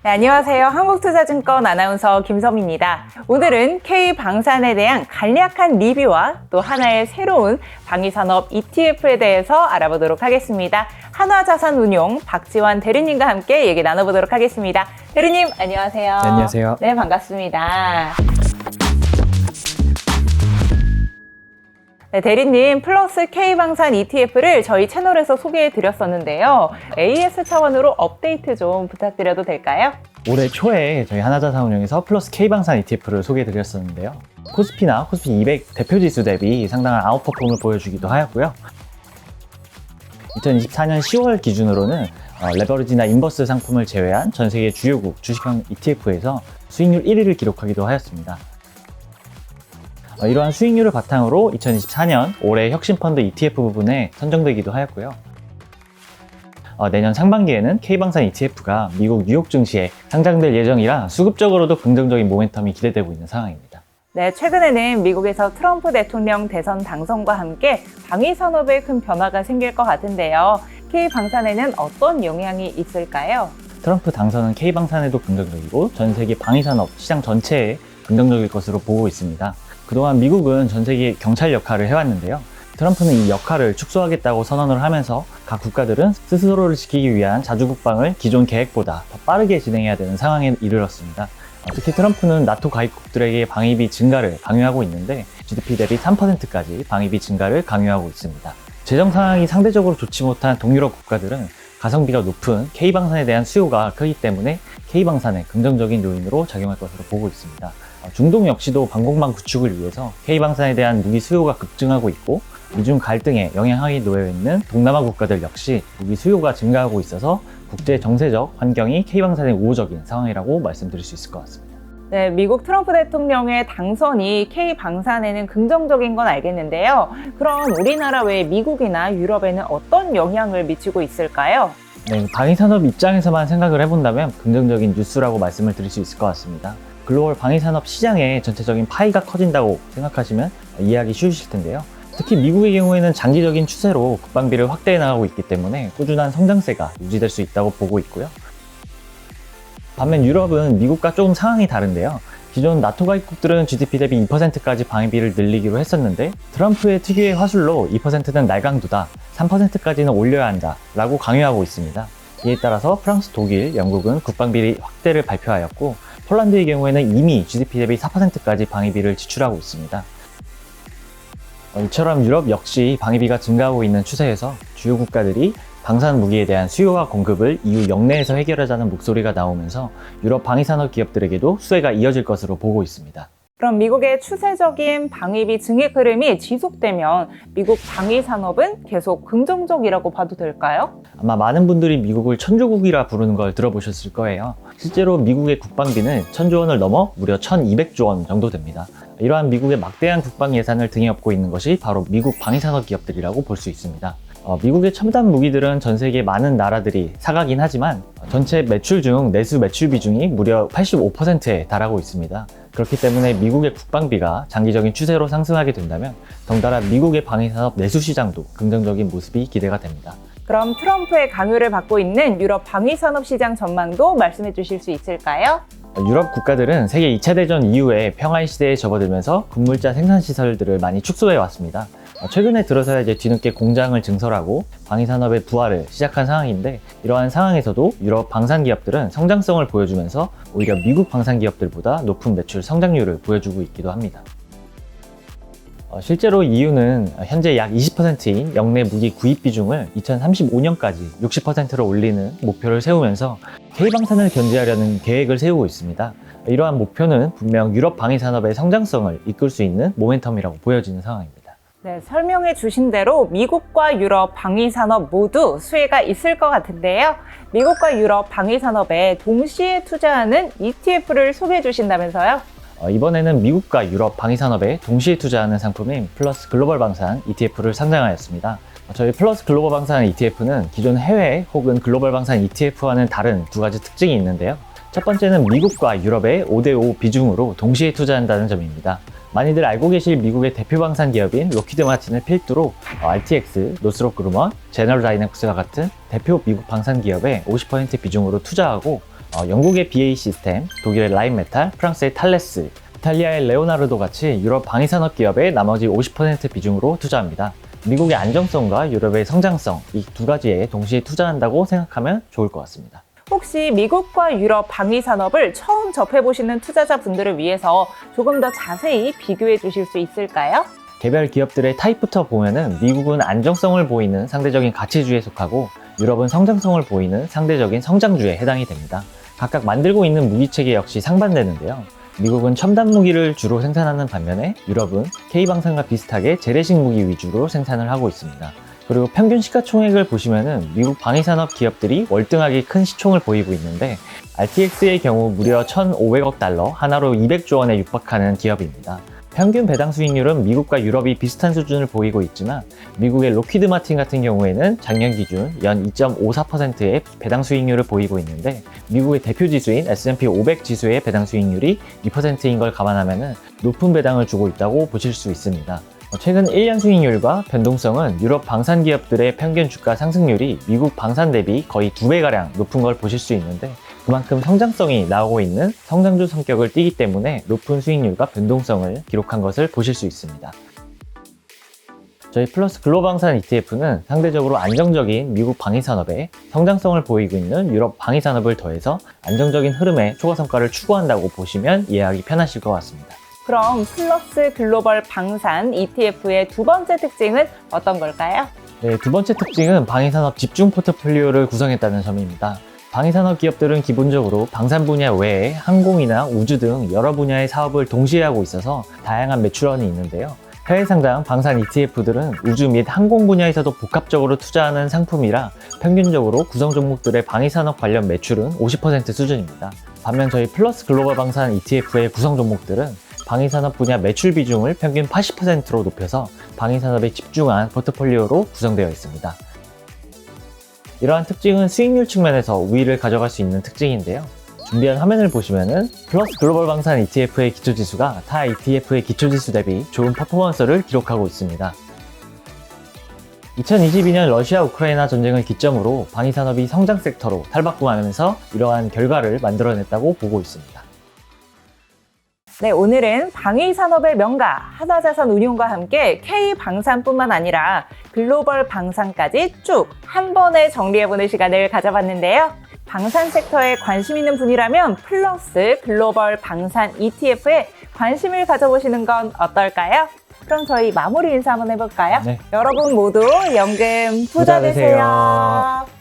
네, 안녕하세요. 한국투자증권 아나운서 김섬입니다. 오늘은 K방산에 대한 간략한 리뷰와 또 하나의 새로운 방위산업 ETF에 대해서 알아보도록 하겠습니다. 한화자산운용 박지환 대리님과 함께 얘기 나눠보도록 하겠습니다. 대리님, 안녕하세요. 네, 안녕하세요. 네, 반갑습니다. 네, 대리님, 플러스 K방산 ETF를 저희 채널에서 소개해 드렸었는데요. AS 차원으로 업데이트 좀 부탁드려도 될까요? 올해 초에 저희 하나자산운용에서 플러스 K방산 ETF를 소개해드렸었는데요. 코스피나 코스피 200 대표지수 대비 상당한 아웃퍼폼을 보여주기도 하였고요. 2024년 10월 기준으로는 레버리지나 인버스 상품을 제외한 전 세계 주요국 주식형 ETF에서 수익률 1위를 기록하기도 하였습니다. 이러한 수익률을 바탕으로 2024년 올해 혁신펀드 ETF 부분에 선정되기도 하였고요. 내년 상반기에는 K방산 ETF가 미국 뉴욕 증시에 상장될 예정이라 수급적으로도 긍정적인 모멘텀이 기대되고 있는 상황입니다. 네, 최근에는 미국에서 트럼프 대통령 대선 당선과 함께 방위산업에 큰 변화가 생길 것 같은데요. K방산에는 어떤 영향이 있을까요? 트럼프 당선은 K방산에도 긍정적이고 전 세계 방위산업 시장 전체에 긍정적일 것으로 보고 있습니다. 그동안 미국은 전 세계 경찰 역할을 해왔는데요. 트럼프는 이 역할을 축소하겠다고 선언을 하면서 각 국가들은 스스로를 지키기 위한 자주국방을 기존 계획보다 더 빠르게 진행해야 되는 상황에 이르렀습니다. 특히 트럼프는 나토 가입국들에게 방위비 증가를 강요하고 있는데 GDP 대비 3%까지 방위비 증가를 강요하고 있습니다. 재정 상황이 상대적으로 좋지 못한 동유럽 국가들은 가성비가 높은 K방산에 대한 수요가 크기 때문에 K방산의 긍정적인 요인으로 작용할 것으로 보고 있습니다. 중동 역시도 방공망 구축을 위해서 K방산에 대한 무기 수요가 급증하고 있고 미중 갈등에 영향이 놓여 있는 동남아 국가들 역시 무기 수요가 증가하고 있어서 국제 정세적 환경이 K방산에 우호적인 상황이라고 말씀드릴 수 있을 것 같습니다. 네, 미국 트럼프 대통령의 당선이 K방산에는 긍정적인 건 알겠는데요. 그럼 우리나라 외 미국이나 유럽에는 어떤 영향을 미치고 있을까요? 네, 방위산업 입장에서만 생각을 해본다면 긍정적인 뉴스라고 말씀을 드릴 수 있을 것 같습니다. 글로벌 방위산업 시장의 전체적인 파이가 커진다고 생각하시면 이해하기 쉬우실 텐데요. 특히 미국의 경우에는 장기적인 추세로 국방비를 확대해 나가고 있기 때문에 꾸준한 성장세가 유지될 수 있다고 보고 있고요. 반면 유럽은 미국과 조금 상황이 다른데요. 기존 나토 가입국들은 GDP 대비 2%까지 방위비를 늘리기로 했었는데 트럼프의 특유의 화술로 2%는 날강도다, 3%까지는 올려야 한다 라고 강요하고 있습니다. 이에 따라서 프랑스, 독일, 영국은 국방비 확대를 발표하였고 폴란드의 경우에는 이미 GDP 대비 4%까지 방위비를 지출하고 있습니다. 이처럼 유럽 역시 방위비가 증가하고 있는 추세에서 주요 국가들이 방산 무기에 대한 수요와 공급을 EU 역내에서 해결하자는 목소리가 나오면서 유럽 방위산업 기업들에게도 수혜가 이어질 것으로 보고 있습니다. 그럼 미국의 추세적인 방위비 증액 흐름이 지속되면 미국 방위산업은 계속 긍정적이라고 봐도 될까요? 아마 많은 분들이 미국을 천조국이라 부르는 걸 들어보셨을 거예요. 실제로 미국의 국방비는 1000조 원을 넘어 무려 1200조 원 정도 됩니다. 이러한 미국의 막대한 국방 예산을 등에 업고 있는 것이 바로 미국 방위산업 기업들이라고 볼 수 있습니다. 미국의 첨단 무기들은 전 세계 많은 나라들이 사가긴 하지만 전체 매출 중 내수 매출 비중이 무려 85%에 달하고 있습니다. 그렇기 때문에 미국의 국방비가 장기적인 추세로 상승하게 된다면 덩달아 미국의 방위산업 내수 시장도 긍정적인 모습이 기대가 됩니다. 그럼 트럼프의 강요를 받고 있는 유럽 방위산업 시장 전망도 말씀해 주실 수 있을까요? 유럽 국가들은 세계 2차 대전 이후에 평화의 시대에 접어들면서 군물자 생산시설들을 많이 축소해 왔습니다. 최근에 들어서야 이제 뒤늦게 공장을 증설하고 방위산업의 부활을 시작한 상황인데 이러한 상황에서도 유럽 방산기업들은 성장성을 보여주면서 오히려 미국 방산기업들보다 높은 매출 성장률을 보여주고 있기도 합니다. 실제로 EU는 현재 약 20%인 역내 무기 구입 비중을 2035년까지 60%로 올리는 목표를 세우면서 K방산을 견제하려는 계획을 세우고 있습니다. 이러한 목표는 분명 유럽 방위산업의 성장성을 이끌 수 있는 모멘텀이라고 보여지는 상황입니다. 네, 설명해 주신 대로 미국과 유럽 방위산업 모두 수혜가 있을 것 같은데요. 미국과 유럽 방위산업에 동시에 투자하는 ETF를 so개해 주신다면서요? 이번에는 미국과 유럽 방위산업에 동시에 투자하는 상품인 플러스 글로벌 방산 ETF를 상장하였습니다. 저희 플러스 글로벌 방산 ETF는 기존 해외 혹은 글로벌 방산 ETF와는 다른 두 가지 특징이 있는데요. 첫 번째는 미국과 유럽의 5대5 비중으로 동시에 투자한다는 점입니다. 많이들 알고 계실 미국의 대표 방산 기업인 록히드 마틴을 필두로 RTX, 노스롭 그루먼, 제너럴 다이내믹스와 같은 대표 미국 방산 기업에 50% 비중으로 투자하고 영국의 BAE 시스템, 독일의 라인메탈, 프랑스의 탈레스, 이탈리아의 레오나르도 같이 유럽 방위산업 기업의 나머지 50% 비중으로 투자합니다. 미국의 안정성과 유럽의 성장성, 이 두 가지에 동시에 투자한다고 생각하면 좋을 것 같습니다. 혹시 미국과 유럽 방위 산업을 처음 접해보시는 투자자분들을 위해서 조금 더 자세히 비교해 주실 수 있을까요? 개별 기업들의 타입부터 보면은 미국은 안정성을 보이는 상대적인 가치주에 속하고 유럽은 성장성을 보이는 상대적인 성장주에 해당이 됩니다. 각각 만들고 있는 무기체계 역시 상반되는데요. 미국은 첨단 무기를 주로 생산하는 반면에 유럽은 K방산과 비슷하게 재래식 무기 위주로 생산을 하고 있습니다. 그리고 평균 시가총액을 보시면은 미국 방위산업 기업들이 월등하게 큰 시총을 보이고 있는데 RTX의 경우 무려 1,500억 달러, 하나로 200조 원에 육박하는 기업입니다. 평균 배당 수익률은 미국과 유럽이 비슷한 수준을 보이고 있지만 미국의 로키드 마틴 같은 경우에는 작년 기준 연 2.54%의 배당 수익률을 보이고 있는데 미국의 대표 지수인 S&P 500 지수의 배당 수익률이 2%인 걸 감안하면 높은 배당을 주고 있다고 보실 수 있습니다. 최근 1년 수익률과 변동성은 유럽 방산 기업들의 평균 주가 상승률이 미국 방산 대비 거의 2배가량 높은 걸 보실 수 있는데 그만큼 성장성이 나오고 있는 성장주 성격을 띠기 때문에 높은 수익률과 변동성을 기록한 것을 보실 수 있습니다. 저희 플러스 글로방산 ETF는 상대적으로 안정적인 미국 방위산업에 성장성을 보이고 있는 유럽 방위산업을 더해서 안정적인 흐름의 초과 성과를 추구한다고 보시면 이해하기 편하실 것 같습니다. 그럼 플러스 글로벌 방산 ETF의 두 번째 특징은 어떤 걸까요? 네, 두 번째 특징은 방위산업 집중 포트폴리오를 구성했다는 점입니다. 방위산업 기업들은 기본적으로 방산 분야 외에 항공이나 우주 등 여러 분야의 사업을 동시에 하고 있어서 다양한 매출원이 있는데요. 해외 상장 방산 ETF들은 우주 및 항공 분야에서도 복합적으로 투자하는 상품이라 평균적으로 구성 종목들의 방위산업 관련 매출은 50% 수준입니다. 반면 저희 플러스 글로벌 방산 ETF의 구성 종목들은 방위산업 분야 매출 비중을 평균 80%로 높여서 방위산업에 집중한 포트폴리오로 구성되어 있습니다. 이러한 특징은 수익률 측면에서 우위를 가져갈 수 있는 특징인데요. 준비한 화면을 보시면은 플러스 글로벌 방산 ETF의 기초지수가 타 ETF의 기초지수 대비 좋은 퍼포먼스를 기록하고 있습니다. 2022년 러시아 우크라이나 전쟁을 기점으로 방위산업이 성장 섹터로 탈바꿈하면서 이러한 결과를 만들어냈다고 보고 있습니다. 네, 오늘은 방위산업의 명가 하나자산운용과 함께 K방산뿐만 아니라 글로벌 방산까지 쭉 한 번에 정리해보는 시간을 가져봤는데요. 방산 섹터에 관심 있는 분이라면 플러스 글로벌 방산 ETF에 관심을 가져보시는 건 어떨까요? 그럼 저희 마무리 인사 한번 해볼까요? 네. 여러분 모두 연금 부자 부자 되세요. 되세요.